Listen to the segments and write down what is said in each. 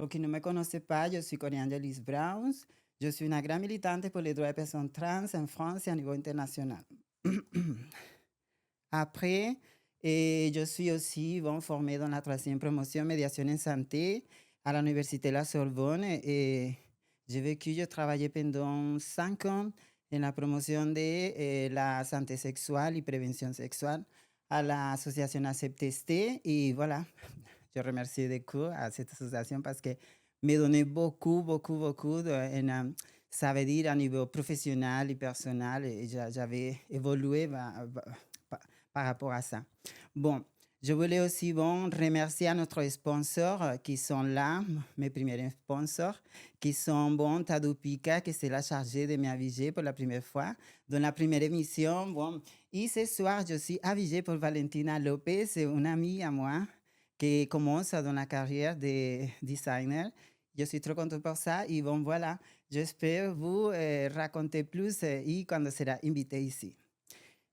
Pour qui ne me connaissent pas, je suis Coriander Lise Browns. Je suis une grande militante pour les droits des personnes trans en France et à niveau international. Après, je suis aussi formée dans la troisième promotion médiation en santé à l'Université La Sorbonne et j'ai travaillé pendant 5 ans en la promotion de la santé sexuelle et prévention sexuelle à l'association ACEPTST et voilà, je remercie beaucoup à cette association parce que me donnait beaucoup, beaucoup, beaucoup ça veut dire à niveau professionnel et personnel et j'avais évolué par rapport à ça. Bon, je voulais aussi remercier à notre sponsor qui sont là, mes premiers sponsors, qui sont Tadupika, qui c'est la chargée de m'aviser pour la première fois dans la première émission. Bon, et ce soir, je suis avisée pour Valentina Lopez, c'est une amie à moi qui commence dans la carrière de designer. Je suis trop contente pour ça. Et bon, voilà, j'espère vous raconter plus et quand sera invité ici.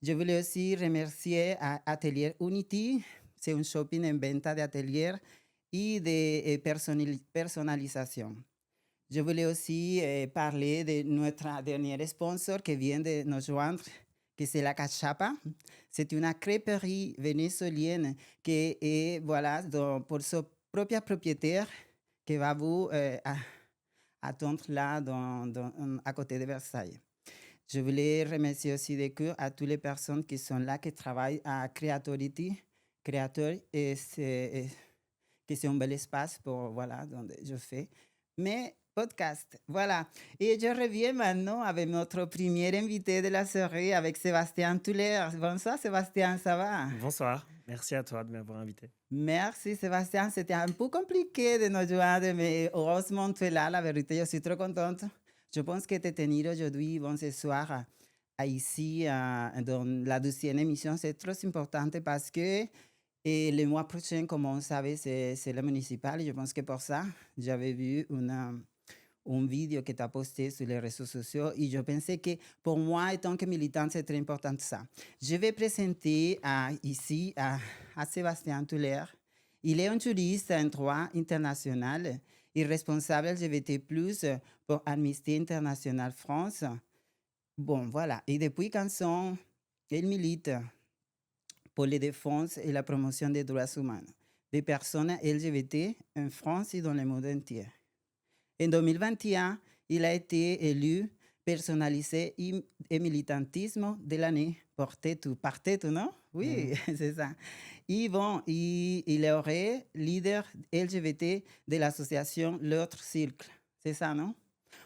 Je voulais aussi remercier à Atelier Unity. C'est un shopping en venta de atelier et de personnalisation. Je voulais aussi parler de notre dernier sponsor qui vient de nous joindre, que c'est la Cachapa. C'est une crêperie vénézuélienne qui est, voilà, pour son propre propriétaire qui va vous attendre là à côté de Versailles. Je voulais remercier aussi de cœur à toutes les personnes qui sont là, qui travaillent à Creatority, Créateur, et c'est un bel espace pour, voilà, donde je fais mes podcasts. Voilà. Et je reviens maintenant avec notre premier invité de la soirée, avec Sébastien Tuller. Bonsoir Sébastien, ça va? Bonsoir, merci à toi de m'avoir invité. Merci Sébastien, c'était un peu compliqué de nous joindre, mais heureusement tu es là, la vérité, je suis trop contente. Je pense que te tenir aujourd'hui, ce soir, ici, dans la deuxième émission, c'est trop important parce que le mois prochain, comme on savait, c'est le municipal. Je pense que pour ça, j'avais vu une vidéo que tu as postée sur les réseaux sociaux et je pensais que pour moi, en tant que militante, c'est très important ça. Je vais présenter ici à Sébastien Tuller. Il est un juriste en droit international et responsable LGBT+, pour Amnesty International France. Bon, voilà. Et depuis quand il milite pour la défense et la promotion des droits humains des personnes LGBT en France et dans le monde entier. En 2021, il a été élu personnalisé et militantisme de l'année par Tetu, non? Oui, c'est ça. Et bon, il est leader LGBT de l'association L'autre Cercle. C'est ça, non?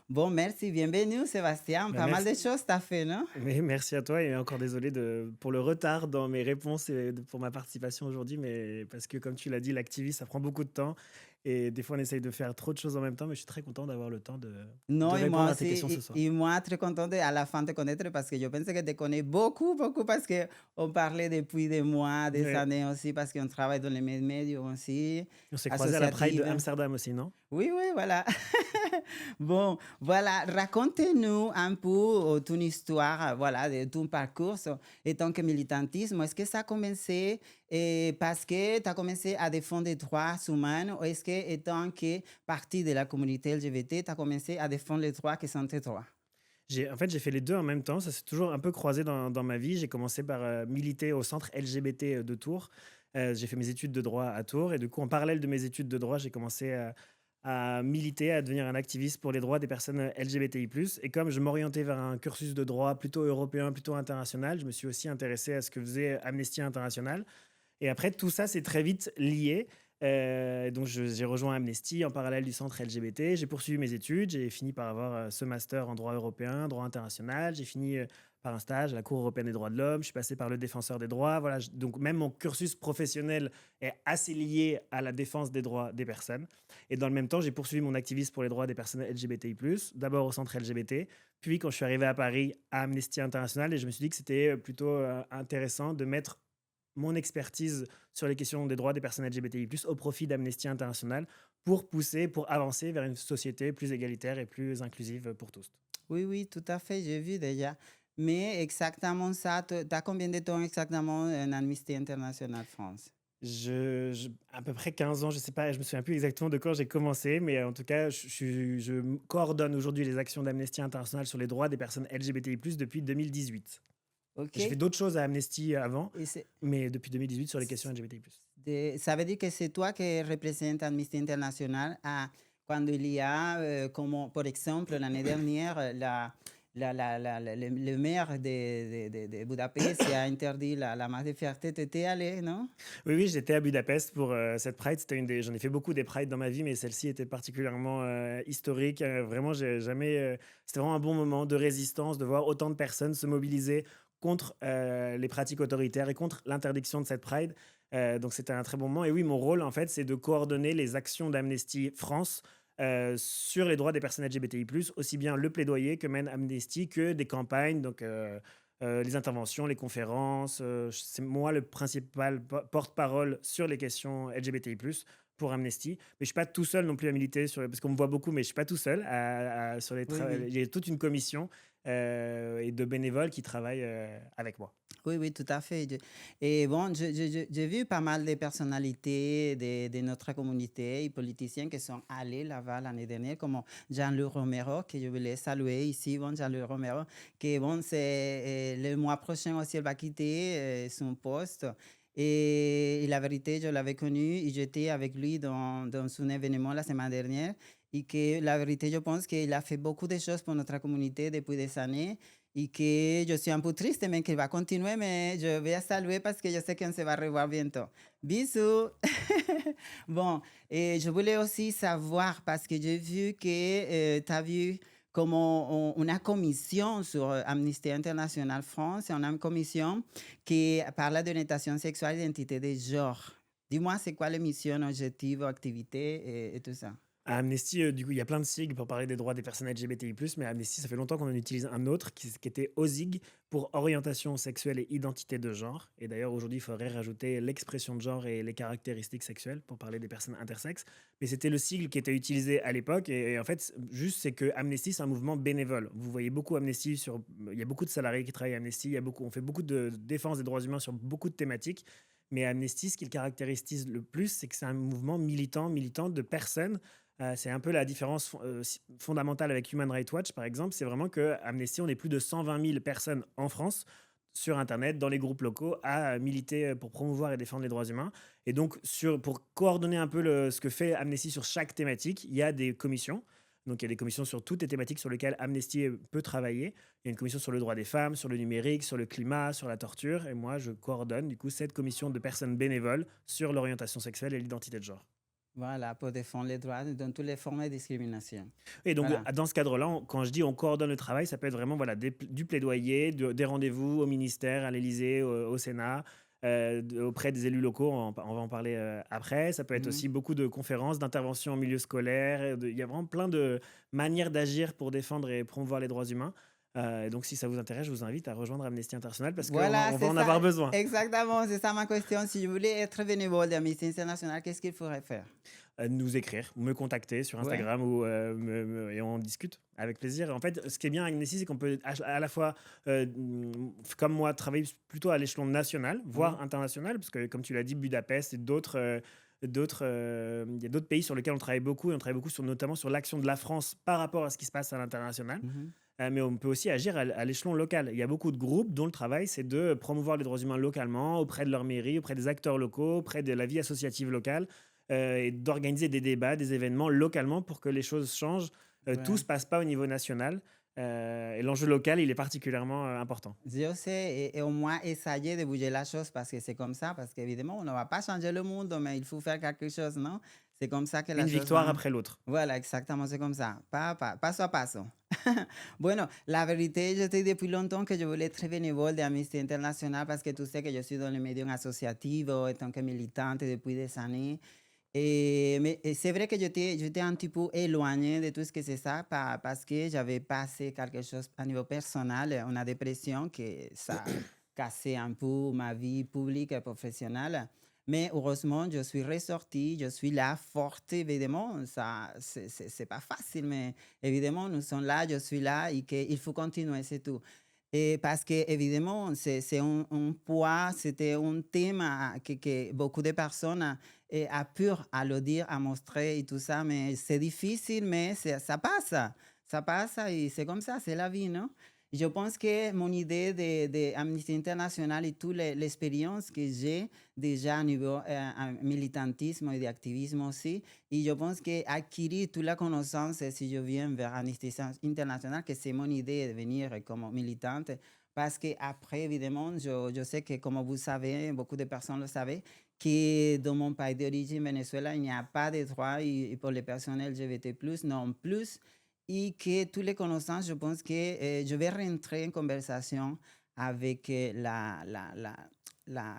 Bon, merci, bienvenue Sébastien. Pas mal de choses tu as fait, non? Mais merci à toi et encore désolé pour le retard dans mes réponses et pour ma participation aujourd'hui, mais parce que comme tu l'as dit, l'activisme, ça prend beaucoup de temps et des fois on essaye de faire trop de choses en même temps, mais je suis très content d'avoir le temps de Non, et répondre moi à tes questions aussi, ce soir. et moi très contente à la fin de te connaître parce que je pense que te connais beaucoup, beaucoup parce qu'on parlait depuis des mois, des Ouais. années aussi parce qu'on travaille dans les médias aussi, On s'est croisés à la Pride de associatives. Amsterdam aussi, non? Oui, oui, voilà. Bon, voilà, raconte-nous un peu ton histoire, voilà, de ton parcours en tant que militantisme. Est-ce que ça a commencé parce que tu as commencé à défendre les droits humains ou est-ce que, en tant que partie de la communauté LGBT, tu as commencé à défendre les droits qui sont tes droits? En fait, j'ai fait les deux en même temps. Ça s'est toujours un peu croisé dans ma vie. J'ai commencé par militer au centre LGBT de Tours. J'ai fait mes études de droit à Tours. Et du coup, en parallèle de mes études de droit, j'ai commencé à militer, à devenir un activiste pour les droits des personnes LGBTI+. Et comme je m'orientais vers un cursus de droit plutôt européen, plutôt international, je me suis aussi intéressé à ce que faisait Amnesty International. Et après, tout ça, c'est très vite lié. Donc, j'ai rejoint Amnesty en parallèle du centre LGBT. J'ai poursuivi mes études. J'ai fini par avoir ce master en droit européen, droit international. J'ai fini par un stage à la Cour européenne des droits de l'homme. Je suis passé par le défenseur des droits. Voilà, donc, même mon cursus professionnel est assez lié à la défense des droits des personnes. Et dans le même temps, j'ai poursuivi mon activisme pour les droits des personnes LGBTI+, d'abord au centre LGBT, puis quand je suis arrivé à Paris, à Amnesty International. Et je me suis dit que c'était plutôt intéressant de mettre mon expertise sur les questions des droits des personnes LGBTI+, au profit d'Amnesty International pour pousser, pour avancer vers une société plus égalitaire et plus inclusive pour tous. Oui, oui, tout à fait, j'ai vu déjà. Mais exactement ça, tu as combien de temps exactement en Amnesty International France? À peu près 15 ans, je sais pas, je me souviens plus exactement de quand j'ai commencé, mais en tout cas, coordonne aujourd'hui les actions d'Amnesty International sur les droits des personnes LGBTI+ depuis 2018. OK? J'ai fait d'autres choses à Amnesty avant, Et c'est mais depuis 2018 sur les questions LGBTI+. ça veut dire que c'est toi qui représente Amnesty International quand il y a, comme par exemple l'année dernière, le maire de Budapest qui a interdit la marche de fierté. Tu étais allé, non? Oui, oui, j'étais à Budapest pour cette Pride. J'en ai fait beaucoup des Prides dans ma vie, mais celle-ci était particulièrement historique. Vraiment, c'était vraiment un bon moment de résistance, de voir autant de personnes se mobiliser contre les pratiques autoritaires et contre l'interdiction de cette Pride. Donc, c'était un très bon moment. Et oui, mon rôle, en fait, c'est de coordonner les actions d'Amnesty France sur les droits des personnes LGBTI+, aussi bien le plaidoyer que mène Amnesty que des campagnes. Donc, les interventions, les conférences. C'est moi le principal porte-parole sur les questions LGBTI+, pour Amnesty. Mais je ne suis pas tout seul non plus à militer, parce qu'on me voit beaucoup, mais je ne suis pas tout seul. Sur Oui, oui. il y a toute une commission et de bénévoles qui travaillent avec moi. Oui, oui, tout à fait. Et bon, j'ai vu pas mal de personnalités de notre communauté et politiciens qui sont allés là-bas l'année dernière, comme Jean-Luc Romero, que je voulais saluer ici. Bon, Jean-Luc Romero, qui bon, c'est le mois prochain aussi, il va quitter son poste. Et la vérité, je l'avais connu et j'étais avec lui dans un événement la semaine dernière. Et que la vérité, je pense qu'il a fait beaucoup de choses pour notre communauté depuis des années y que yo suis un peu triste, mais qu'il va continuer, mais je vais saluer parce que je sais qu'on se va revoir bientôt. Bisous. Bon, et je voulais aussi savoir, parce que j'ai vu que tu as vu comme une commission sur Amnesty International France, et on a une commission qui parle d'orientation sexuelle et d'identité de genre. Dis-moi, c'est quoi les missions, objectifs, activités et tout ça? À Amnesty, du coup, il y a plein de sigles pour parler des droits des personnes LGBTI+, mais à Amnesty, ça fait longtemps qu'on en utilise un autre qui était OSIG pour orientation sexuelle et identité de genre. Et d'ailleurs, aujourd'hui, il faudrait rajouter l'expression de genre et les caractéristiques sexuelles pour parler des personnes intersexes. Mais c'était le sigle qui était utilisé à l'époque. Et en fait, juste, c'est que Amnesty, c'est un mouvement bénévole. Vous voyez beaucoup Amnesty il y a beaucoup de salariés qui travaillent à Amnesty. On fait beaucoup de défense des droits humains sur beaucoup de thématiques. Mais Amnesty, ce qui le caractérise le plus, c'est que c'est un mouvement militant de personnes. C'est un peu la différence fondamentale avec Human Rights Watch, par exemple. C'est vraiment que Amnesty, on est plus de 120 000 personnes en France sur Internet, dans les groupes locaux, à militer pour promouvoir et défendre les droits humains. Et donc, pour coordonner un peu ce que fait Amnesty sur chaque thématique, il y a des commissions. Donc, il y a des commissions sur toutes les thématiques sur lesquelles Amnesty peut travailler. Il y a une commission sur le droit des femmes, sur le numérique, sur le climat, sur la torture. Et moi, je coordonne du coup cette commission de personnes bénévoles sur l'orientation sexuelle et l'identité de genre. Voilà, pour défendre les droits dans toutes les formes de discrimination. Et donc, Voilà. dans ce cadre-là, quand je dis on coordonne le travail, ça peut être vraiment voilà, du plaidoyer, des rendez-vous au ministère, à l'Élysée, au Sénat, auprès des élus locaux, on va en parler après. Ça peut être Mhm. aussi beaucoup de conférences, d'interventions en milieu scolaire. Il y a vraiment plein de manières d'agir pour défendre et promouvoir les droits humains. Et donc, si ça vous intéresse, je vous invite à rejoindre Amnesty International parce qu'on Voilà, on va c'est en ça. avoir besoin. Exactement, c'est ça ma question. Si je voulais être bénévole d'Amnesty International, qu'est-ce qu'il faudrait faire? Nous écrire, me contacter sur Ouais. Instagram ou, et on discute avec plaisir. En fait, ce qui est bien avec Nessie, c'est qu'on peut à la fois, comme moi, travailler plutôt à l'échelon national, Oui. voire international, parce que comme tu l'as dit, Budapest et il y a d'autres pays sur lesquels on travaille beaucoup, et on travaille beaucoup notamment sur l'action de la France par rapport à ce qui se passe à l'international. Mhm. Mais on peut aussi agir à l'échelon local. Il y a beaucoup de groupes dont le travail, c'est de promouvoir les droits humains localement, auprès de leur mairie, auprès des acteurs locaux, auprès de la vie associative locale, et d'organiser des débats, des événements localement pour que les choses changent. Tout ne Ouais. se passe pas au niveau national. Et l'enjeu local, il est particulièrement important. Je sais, et au moins essayer de bouger la chose parce que c'est comme ça, parce qu'évidemment, on ne va pas changer le monde, mais il faut faire quelque chose, non? C'est comme ça que la Une chose victoire va. après l'autre. Voilà, exactement, c'est comme ça, paso a paso. Bueno, la vérité, je te dis depuis longtemps que je voulais être bénévole de Amnesty International parce que tu sais que je suis dans le milieu associatif en tant que militante depuis des années. Mais c'est vrai que j'étais un petit peu éloignée de tout ce que c'est ça parce que j'avais passé quelque chose à niveau personnel, une dépression que ça a cassé un peu ma vie publique et professionnelle. Mais heureusement, je suis ressortie, je suis là, forte, évidemment. Ça, c'est pas facile, mais évidemment, nous sommes là, je suis là et qu'il faut continuer, c'est tout. Et parce que évidemment, c'est un poids, c'était un thème que beaucoup de personnes a peur à le dire, à montrer et tout ça, mais c'est difficile, mais ça passe et c'est comme ça, c'est la vie, non? Je pense que mon idée de Amnesty International et toute l'expérience que j'ai déjà au niveau militantisme et d'activisme aussi, et je pense que acquérir toute la connaissance si je viens vers Amnesty International, que c'est mon idée de venir comme militante, parce qu'après, évidemment, je sais que comme vous savez, beaucoup de personnes le savent, que dans mon pays d'origine, Venezuela, il n'y a pas de droits et pour les personnes LGBT+, non plus, et que toutes les connaissances, je pense que je vais rentrer en conversation avec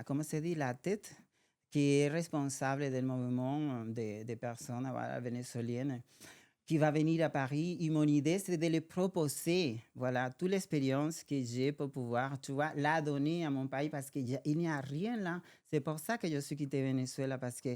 comment se dit, la tête qui est responsable du mouvement des personnes voilà, vénézuéliennes qui va venir à Paris. Et mon idée, c'est de les proposer, voilà, toute l'expérience que j'ai pour pouvoir, tu vois, la donner à mon pays parce qu'il n'y a rien là. C'est pour ça que je suis quitté Venezuela parce que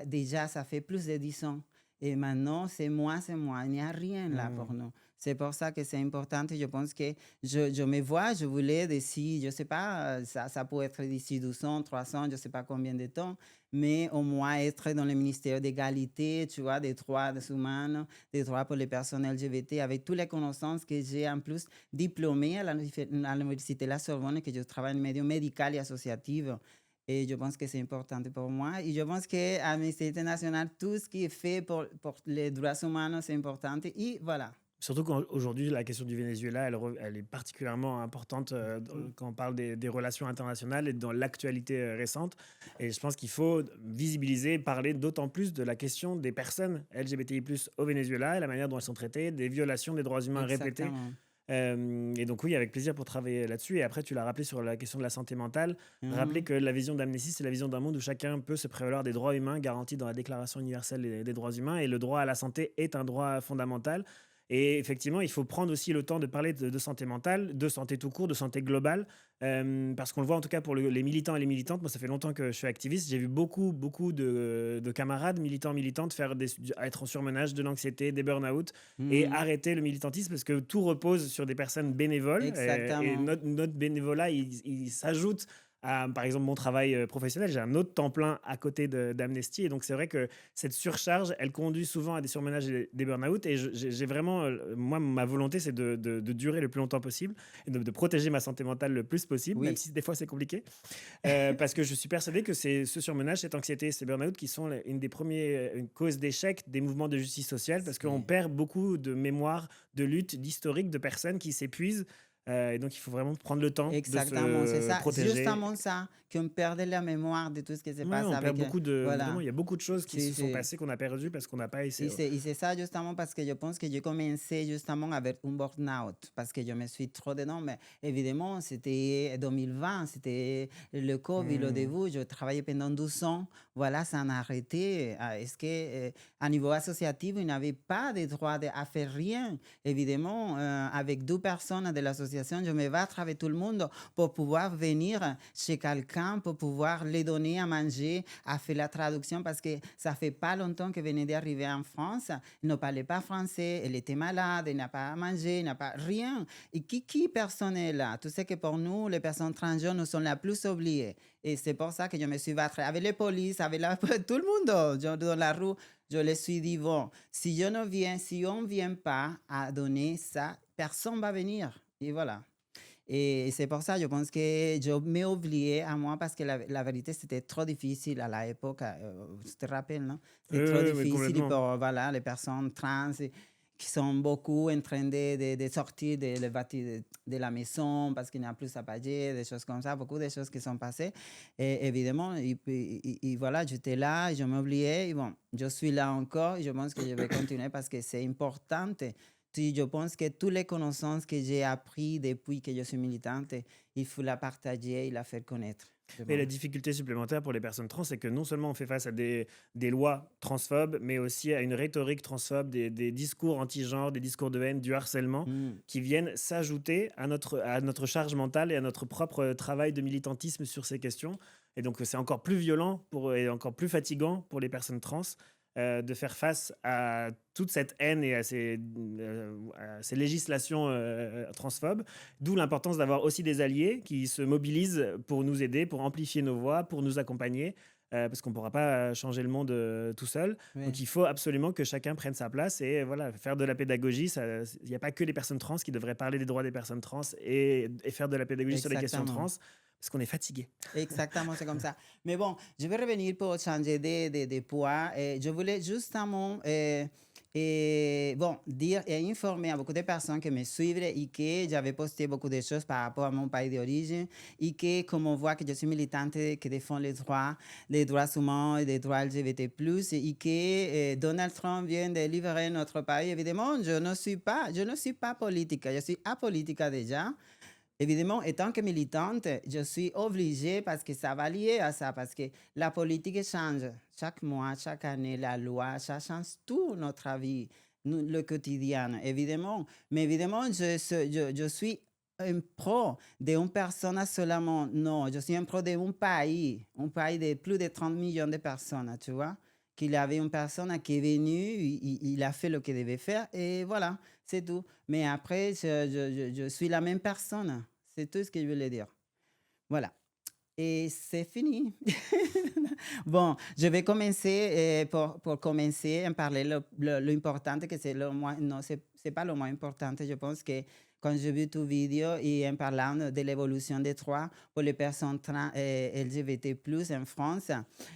déjà, ça fait plus de 10 ans. Et maintenant, c'est moi. Il n'y a rien là pour Mmh. nous. C'est pour ça que c'est important. Et je pense que je me vois, je voulais d'ici, je ne sais pas, ça peut être d'ici 200, 300, je ne sais pas combien de temps, mais au moins être dans le ministère d'égalité, tu vois, des droits humains, des droits pour les personnes LGBT, avec toutes les connaissances que j'ai en plus diplômée à l'Université La Sorbonne, que je travaille en milieu médical et associatif. Et je pense que c'est important pour moi. Et je pense qu'à Amnesty International, tout ce qui est fait pour les droits humains, c'est important. Et voilà. Surtout qu'aujourd'hui, la question du Venezuela, elle est particulièrement importante Mm. quand on parle des relations internationales et dans l'actualité récente. Et je pense qu'il faut visibiliser, parler d'autant plus de la question des personnes LGBTI+, au Venezuela et la manière dont elles sont traitées, des violations des droits humains répétées. Exactement. Et donc oui, avec plaisir pour travailler là-dessus. Et après, tu l'as rappelé sur la question de la santé mentale. Rappeler Mhm. que la vision d'Amnesty, c'est la vision d'un monde où chacun peut se prévaloir des droits humains garantis dans la Déclaration universelle des droits humains. Et le droit à la santé est un droit fondamental. Et effectivement, il faut prendre aussi le temps de parler de santé mentale, de santé tout court, de santé globale, parce qu'on le voit en tout cas pour les militants et les militantes. Moi, ça fait longtemps que je suis activiste. J'ai vu beaucoup de camarades militants, militantes être en surmenage, de l'anxiété, des burn-out, et Mhm. arrêter le militantisme parce que tout repose sur des personnes bénévoles. Et Exactement. notre bénévolat, il s'ajoute à, par exemple, mon travail professionnel. J'ai un autre temps plein à côté d'Amnesty. Et donc, c'est vrai que cette surcharge, elle conduit souvent à des surmenages et des burn-out. Et j'ai vraiment, moi, ma volonté, c'est de durer le plus longtemps possible et de protéger ma santé mentale le plus possible, même Oui, si des fois c'est compliqué. Parce que je suis persuadé que c'est ce surmenage, cette anxiété, ces burn-out qui sont une des premières une cause d'échec des mouvements de justice sociale parce qu'on c'est perd beaucoup de mémoire, de lutte, d'historique, de personnes qui s'épuisent. Et donc, il faut vraiment prendre le temps de exactement, c'est se ça, protéger. justement ça, qu'on perdait la mémoire de tout ce qui se Oui, passe on perd avec, beaucoup de. Vraiment, voilà, il y a beaucoup de choses qui se sont c'est, passées qu'on a perdues parce qu'on n'a pas essayé. y c'est ça justement parce que je pense que j'ai commencé justement avec un burn-out, parce que je me suis trop dedans, mais évidemment, c'était 2020, c'était le Covid au Hmm. début, je travaillais pendant 12 ans, voilà, ça en a arrêté. Est-ce que, à niveau associatif, il n'avait pas de droit à faire rien? Évidemment, avec 2 personnes de l'association, je me battre avec tout le monde pour pouvoir venir chez quelqu'un, pour pouvoir les donner à manger, à faire la traduction, parce que ça fait pas longtemps que venait d'arriver en France, il ne parlait pas français, elle était malade, elle n'a pas à manger, elle n'a pas rien. Et qui personne est là? Tu sais que pour nous, les personnes transgenres, nous sommes les plus oubliées. Et c'est pour ça que je me suis battue avec les polices, avec tout le monde. Dans la rue, je les suis dit, bon, si je ne viens, si on ne vient pas à donner ça, personne ne va venir. Et voilà. Et c'est pour ça, je pense que je m'ai oublié à moi parce que la vérité, c'était trop difficile à l'époque. Tu te rappelles, non? C'était trop Oui, difficile complètement. pour voilà, les personnes trans qui sont beaucoup en train de sortir de la maison parce qu'il n'y a plus à payer, des choses comme ça, beaucoup de choses qui sont passées. Et évidemment, et voilà, j'étais là, je m'oubliais. Et bon, je suis là encore et je pense que je vais continuer parce que c'est important. Si je pense que toutes les connaissances que j'ai apprises depuis que je suis militante, il faut la partager et la faire connaître, je Et la pense. difficulté supplémentaire pour les personnes trans, c'est que non seulement on fait face à des lois transphobes, mais aussi à une rhétorique transphobe, des discours anti-genre, des discours de haine, du harcèlement, Mm. qui viennent s'ajouter à notre charge mentale et à notre propre travail de militantisme sur ces questions. Et donc, c'est encore plus violent et encore plus fatigant pour les personnes trans. de faire face à toute cette haine et à ces législations transphobes. D'où l'importance d'avoir aussi des alliés qui se mobilisent pour nous aider, pour amplifier nos voix, pour nous accompagner. Parce qu'on ne pourra pas changer le monde tout seul. Oui, Donc il faut absolument que chacun prenne sa place et voilà, faire de la pédagogie. Il n'y a pas que les personnes trans qui devraient parler des droits des personnes trans et faire de la pédagogie sur les questions trans, exactement. parce qu'on est fatigué. Exactement, c'est comme ça. Mais bon, je vais revenir pour changer de poids. Je voulais justement bon, dire et informer à beaucoup de personnes qui me suivent et que j'avais posté beaucoup de choses par rapport à mon pays d'origine et que, comme on voit que je suis militante qui défend les droits humains et les droits LGBT+, et que Donald Trump vient de libérer notre pays, évidemment, je ne suis pas politique, je suis apolitique déjà. Évidemment, étant que militante, je suis obligée parce que ça va lier à ça, parce que la politique change chaque mois, chaque année, la loi, ça change tout notre vie, le quotidien, évidemment. Mais évidemment, je suis un pro d'une personne seulement. Non, je suis un pro d'un un pays de plus de 30 millions de personnes, tu vois. Qu'il y avait une personne qui est venue, il a fait ce qu'il devait faire et voilà, c'est tout. Mais après, je suis la même personne. C'est tout ce que je voulais dire. Voilà. Et c'est fini. Bon, je vais commencer pour commencer à parler l'important que c'est le moins, non, c'est pas le moins important. Je pense que quand j'ai vu ta vidéo et en parlant de l'évolution des droits pour les personnes trans et LGBT+, en France,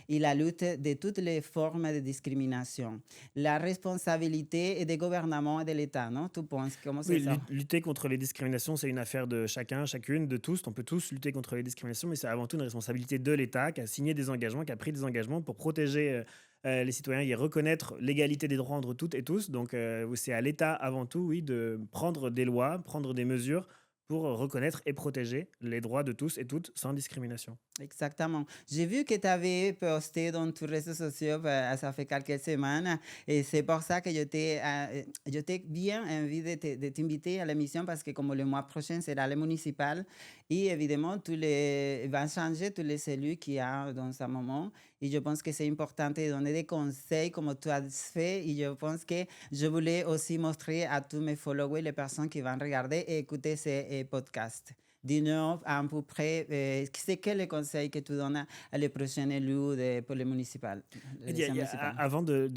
et la lutte de toutes les formes de discrimination, la responsabilité est des gouvernements et de l'État, non? Tu penses, comment c'est Oui, ça? lutter contre les discriminations, c'est une affaire de chacun, chacune, de tous. On peut tous lutter contre les discriminations, mais c'est avant tout une responsabilité de l'État qui a signé des engagements, qui a pris des engagements pour protéger les citoyens et reconnaître l'égalité des droits entre toutes et tous. Donc, c'est à l'État avant tout, oui, de prendre des lois, prendre des mesures pour reconnaître et protéger les droits de tous et toutes sans discrimination. Exactement. J'ai vu que tu avais posté dans tes réseaux sociaux, ça fait quelques semaines, et c'est pour ça que je t'ai bien envie de t'inviter à l'émission parce que comme le mois prochain sera le municipal, et évidemment, il va changer tous les élus qu'il y a dans ce moment. Et je pense que c'est important de donner des conseils comme tu as fait. Et je pense que je voulais aussi montrer à tous mes followers, les personnes qui vont regarder et écouter ces podcasts. Dis-nous à peu près, c'est quel le conseil que tu donnes à les prochains élus pour les municipales, l'élection municipale? Avant de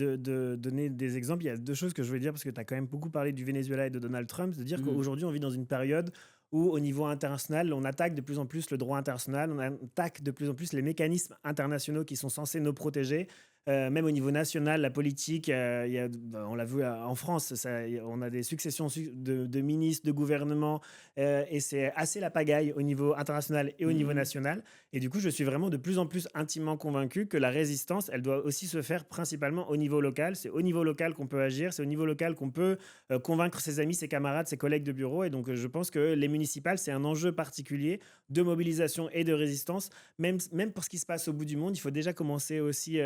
donner des exemples, il y a deux choses que je veux dire parce que tu as quand même beaucoup parlé du Venezuela et de Donald Trump. C'est de dire Mhm. qu'aujourd'hui, on vit dans une période où, au niveau international, on attaque de plus en plus le droit international, on attaque de plus en plus les mécanismes internationaux qui sont censés nous protéger. Même au niveau national, la politique, on l'a vu en France, on a des successions de ministres, de gouvernements, et c'est assez la pagaille au niveau international et au niveau Mhm. national. Et du coup, je suis vraiment de plus en plus intimement convaincu que la résistance, elle doit aussi se faire principalement au niveau local. C'est au niveau local qu'on peut agir, c'est au niveau local qu'on peut convaincre ses amis, ses camarades, ses collègues de bureau. Et donc, je pense que les municipales, c'est un enjeu particulier de mobilisation et de résistance. Même pour ce qui se passe au bout du monde, il faut déjà commencer aussi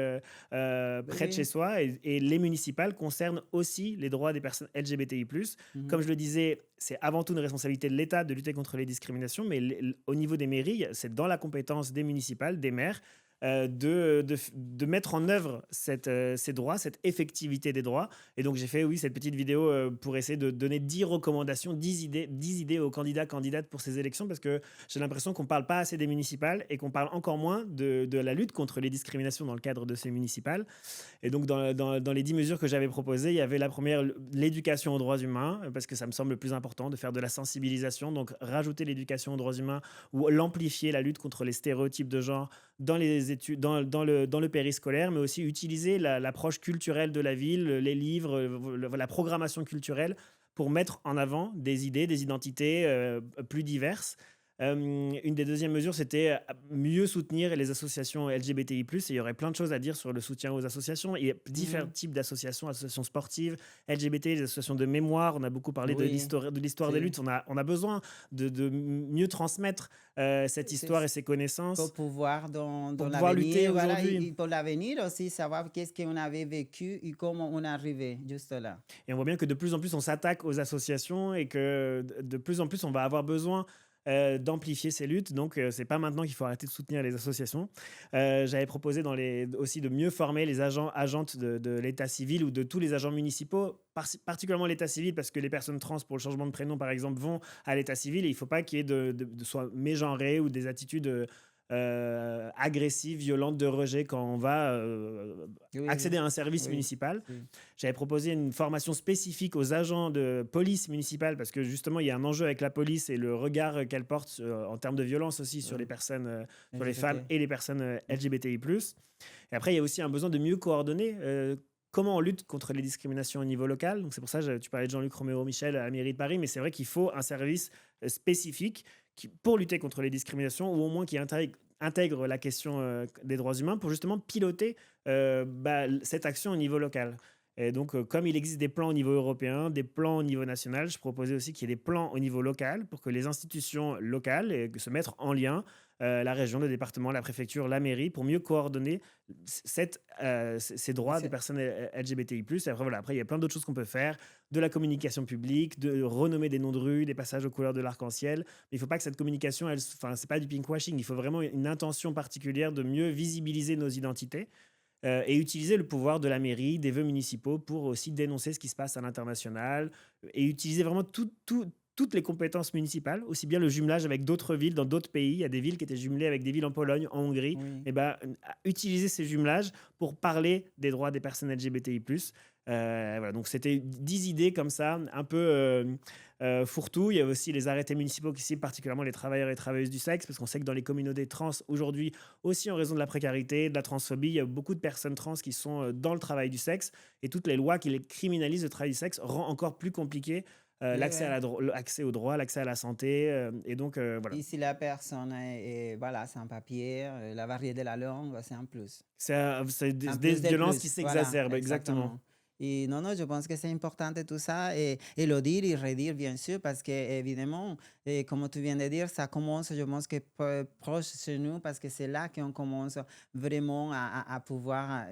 près de chez Oui. soi. Et les municipales concernent aussi les droits des personnes LGBTI+. Mhm. Comme je le disais, c'est avant tout une responsabilité de l'État de lutter contre les discriminations, mais au niveau des mairies, c'est dans la compétence des municipales, des maires, de mettre en œuvre ces droits, cette effectivité des droits. Et donc, j'ai fait, oui, cette petite vidéo pour essayer de donner 10 recommandations, 10 idées aux candidats, candidates pour ces élections, parce que j'ai l'impression qu'on ne parle pas assez des municipales et qu'on parle encore moins de la lutte contre les discriminations dans le cadre de ces municipales. Et donc, dans les 10 mesures que j'avais proposées, il y avait la première, l'éducation aux droits humains, parce que ça me semble le plus important de faire de la sensibilisation. Donc, rajouter l'éducation aux droits humains ou l'amplifier, la lutte contre les stéréotypes de genre dans les études, dans le périscolaire, mais aussi utiliser l'approche culturelle de la ville, les livres, la programmation culturelle pour mettre en avant des idées, des identités plus diverses. Une des deuxièmes mesures, c'était mieux soutenir les associations LGBTI+. Et il y aurait plein de choses à dire sur le soutien aux associations. Il y a différents Mhm. types d'associations, associations sportives, LGBT, les associations de mémoire. On a beaucoup parlé Oui, de l'histoire des c'est luttes. On a besoin de mieux transmettre cette c'est histoire et ces connaissances pour pouvoir pour dans pouvoir lutter l'avenir, voilà, aujourd'hui. et pour l'avenir aussi, savoir qu'est-ce qu'on avait vécu et comment on est arrivé juste là. Et on voit bien que de plus en plus, on s'attaque aux associations et que de plus en plus, on va avoir besoin d'amplifier ces luttes. Donc, c'est pas maintenant qu'il faut arrêter de soutenir les associations. J'avais proposé aussi de mieux former les agents, agentes de l'état civil ou de tous les agents municipaux, particulièrement l'état civil, parce que les personnes trans, pour le changement de prénom, par exemple, vont à l'état civil et il ne faut pas qu'il y ait de soit mégenré ou des attitudes agressives, violentes de rejet quand on va Oui, accéder à un service oui, municipal. oui. J'avais proposé une formation spécifique aux agents de police municipale parce que justement, il y a un enjeu avec la police et le regard qu'elle porte en termes de violence aussi sur les personnes, sur les femmes LGBT. et les personnes LGBTI+. Et après, il y a aussi un besoin de mieux coordonner comment on lutte contre les discriminations au niveau local. Donc c'est pour ça que tu parlais de Jean-Luc Roméo-Michel à la mairie de Paris, mais c'est vrai qu'il faut un service spécifique pour lutter contre les discriminations ou au moins qui intègre la question des droits humains pour justement piloter cette action au niveau local. Et donc, comme il existe des plans au niveau européen, des plans au niveau national, je proposais aussi qu'il y ait des plans au niveau local pour que les institutions locales se mettent en lien, la région, le département, la préfecture, la mairie, pour mieux coordonner ces droits des C'est- personnes LGBTI+. Et après, voilà, après, il y a plein d'autres choses qu'on peut faire, de la communication publique, de renommer des noms de rues, des passages aux couleurs de l'arc-en-ciel. Mais il ne faut pas que cette communication, c'est pas du pinkwashing, il faut vraiment une intention particulière de mieux visibiliser nos identités et utiliser le pouvoir de la mairie, des vœux municipaux pour aussi dénoncer ce qui se passe à l'international et utiliser vraiment toutes les compétences municipales, aussi bien le jumelage avec d'autres villes dans d'autres pays. Il y a des villes qui étaient jumelées avec des villes en Pologne, en Hongrie. Oui. Et ben, utiliser ces jumelages pour parler des droits des personnes LGBTI+. Voilà, donc c'était 10 idées comme ça, un peu fourre-tout. Il y a aussi les arrêtés municipaux qui ciblent particulièrement les travailleurs et travailleuses du sexe, parce qu'on sait que dans les communautés trans, aujourd'hui, aussi en raison de la précarité, de la transphobie, il y a beaucoup de personnes trans qui sont dans le travail du sexe, et toutes les lois qui les criminalisent le travail du sexe rend encore plus compliqué Oui, l'accès oui. l'accès aux droits, l'accès à la santé, et donc voilà. Et si la personne est, voilà, sans papier, la variété de la langue, c'est un plus. C'est Un des plus del violences qui plus, voilà, s'exacerbent, exactement. exactement. Y non, non, je pense que c'est important tout ça et le dire et redire, bien sûr, parce que évidemment, comme tu viens de dire, ça commence, je pense que proche chez nous, parce que c'est là qu'on commence vraiment à pouvoir,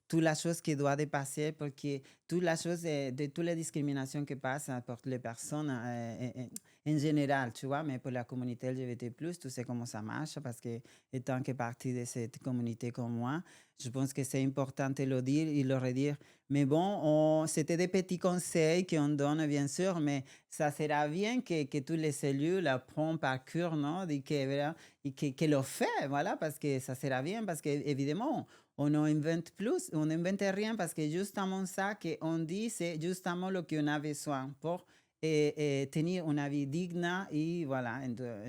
toute la chose qui doit dépasser, parce que toute la chose de toutes les discriminations qui passent pour les personnes en général, tu vois, mais pour la communauté LGBT+, tu sais comment ça marche, parce que étant que partie de cette communauté comme moi, je pense que c'est important de le dire et le redire. Mais bon, c'était des petits conseils qu'on donne, bien sûr, mais ça sera bien que tous les cellules apprennent par cœur, non? Et que, voilà, et que le fait, voilà, parce que ça sera bien, parce que évidemment, on n'invente plus, on n'invente rien, parce que justement ça qu'on dit, c'est justement ce qu'on a besoin pour tenir une vie digne et voilà,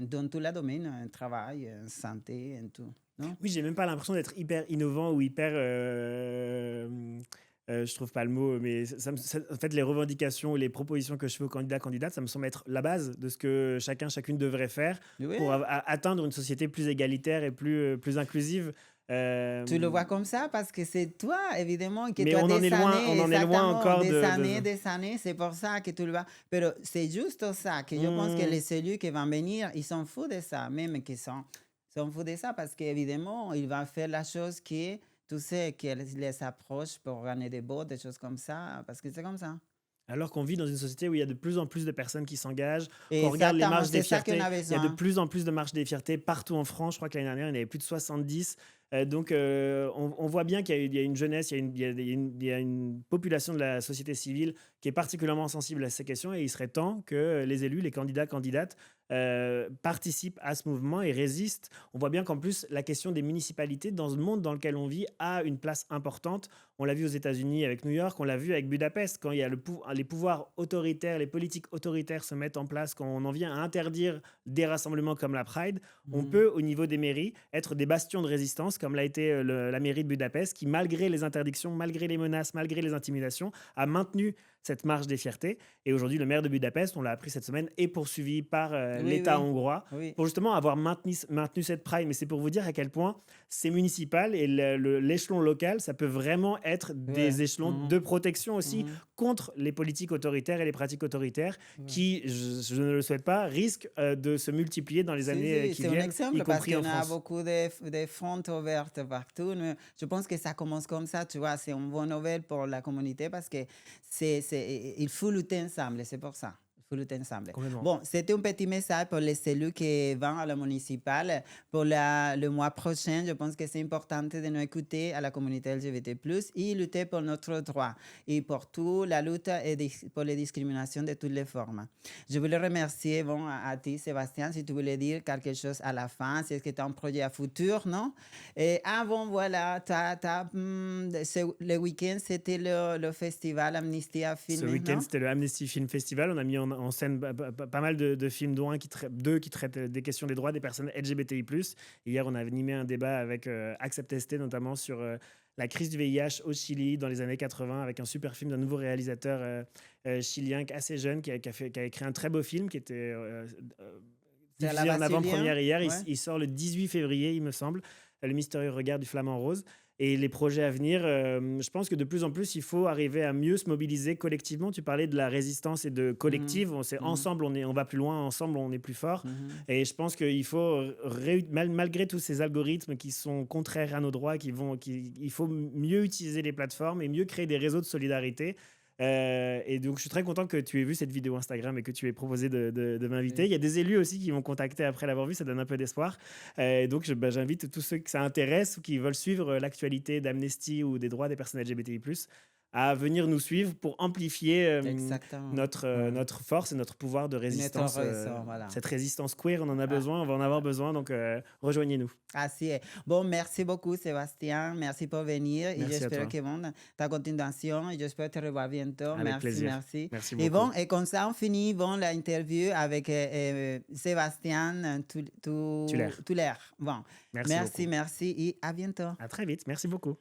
dans tous les domaines, travail, santé, et tout, non? Oui, j'ai même pas l'impression d'être hyper innovant ou hyper. Je trouve pas le mot, mais en fait, les revendications ou les propositions que je fais aux candidats, candidates, ça me semble être la base de ce que chacun, chacune devrait faire Oui. pour atteindre une société plus égalitaire et plus inclusive. Tu le Euh, vois comme ça parce que c'est toi, évidemment, que mais tu as des on années, en est loin exactement, encore des années, c'est pour ça que tu le vois. Mais c'est juste ça, que je pense que Hmm. les cellules qui vont venir, ils s'en foutent de ça, même qu'ils s'en foutent de ça parce qu'évidemment, ils vont faire la chose qui, tu sais, qui les approche pour gagner des votes, des choses comme ça, parce que c'est comme ça. Alors qu'on vit dans une société où il y a de plus en plus de personnes qui s'engagent, Et qu'on regarde les exactement, marches des c'est ça qu'on fiertés, a il y a de besoin. plus en plus de marches des fiertés partout en France. Je crois que l'année dernière, il y en avait plus de 70. Donc, on voit bien qu'il y a une jeunesse, il y a une population de la société civile qui est particulièrement sensible à ces questions et il serait temps que les élus, les candidats, candidates participent à ce mouvement et résistent. On voit bien qu'en plus, la question des municipalités dans le monde dans lequel on vit a une place importante. On l'a vu aux États-Unis avec New York, on l'a vu avec Budapest, quand il y a les pouvoirs autoritaires, les politiques autoritaires se mettent en place, quand on en vient à interdire des rassemblements comme la Pride, on Mhm. peut, au niveau des mairies, être des bastions de résistance, comme l'a été la mairie de Budapest, qui, malgré les interdictions, malgré les menaces, malgré les intimidations, a maintenu cette marche des fiertés. Et aujourd'hui, le maire de Budapest, on l'a appris cette semaine, est poursuivi par Oui, l'État oui, hongrois oui. pour justement avoir maintenu cette Pride. Mais c'est pour vous dire à quel point c'est municipal et l'échelon local, ça peut vraiment être Ouais. des échelons Mhm. de protection aussi Mhm. contre les politiques autoritaires et les pratiques autoritaires Ouais. qui, je ne le souhaite pas, risquent de se multiplier dans les Si, années si, qui c'est un viennent, y exemple parce compris en qu'on a France. beaucoup de fronts ouvertes partout. Mais je pense que ça commence comme ça, tu vois. C'est une bonne nouvelle pour la communauté parce que il faut lutter ensemble, c'est pour ça. Il pour lutter ensemble. Complètement. Bon, c'était un petit message pour les cellules qui vont à la municipale. Pour le mois prochain, je pense que c'est important de nous écouter à la communauté LGBT+, et lutter pour notre droit et pour toute la lutte et pour les discriminations de toutes les formes. Je voulais remercier bon, à ti, Sébastien, si tu voulais dire quelque chose à la fin, si est-ce que tu as un projet à futur, non? Et avant, voilà, le week-end, c'était le festival Amnesty à Ce filmer, week-end, non? c'était le Amnesty Film Festival. On a mis en scène pas mal de films, dont un deux qui traitent des questions des droits des personnes LGBTI+. Hier, on a animé un débat avec Accept ST, notamment sur la crise du VIH au Chili dans les années 80, avec un super film d'un nouveau réalisateur chilien assez jeune qui a écrit un très beau film qui était C'est à la diffusé en Bastille, avant-première hier. ouais. Il sort le 18 février, il me semble, Le mystérieux regard du flamant rose. Et les projets à venir, je pense que de plus en plus, il faut arriver à mieux se mobiliser collectivement. Tu parlais de la résistance et de Mhm, collective. mhm, Ensemble, on va plus loin. Ensemble, on est plus fort. mhm. Et je pense qu'il faut, malgré tous ces algorithmes qui sont contraires à nos droits, il faut mieux utiliser les plateformes et mieux créer des réseaux de solidarité. Et donc, je suis très content que tu aies vu cette vidéo Instagram et que tu aies proposé de m'inviter. Oui. Il y a des élus aussi qui m'ont contacté après l'avoir vu, ça donne un peu d'espoir. Donc, j'invite tous ceux que ça intéresse ou qui veulent suivre l'actualité d'Amnesty ou des droits des personnes LGBTI+, à venir nous suivre pour amplifier Exactement. notre force et notre pouvoir de Une autre résistance. raison, voilà. Cette résistance queer, on en a Ah, besoin, on va en avoir besoin, donc rejoignez-nous. así es. Bon, merci beaucoup, Sébastien. Merci pour venir. Et Merci à j'espère toi. que bon, ta continuation. Et j'espère te revoir bientôt. Avec Merci, plaisir. merci. Merci Et beaucoup. bon, et comme ça, on finit bon, l'interview avec Sébastien Tuller. Tuller. Bon, Merci merci, beaucoup. merci et à bientôt. À très vite. Merci beaucoup.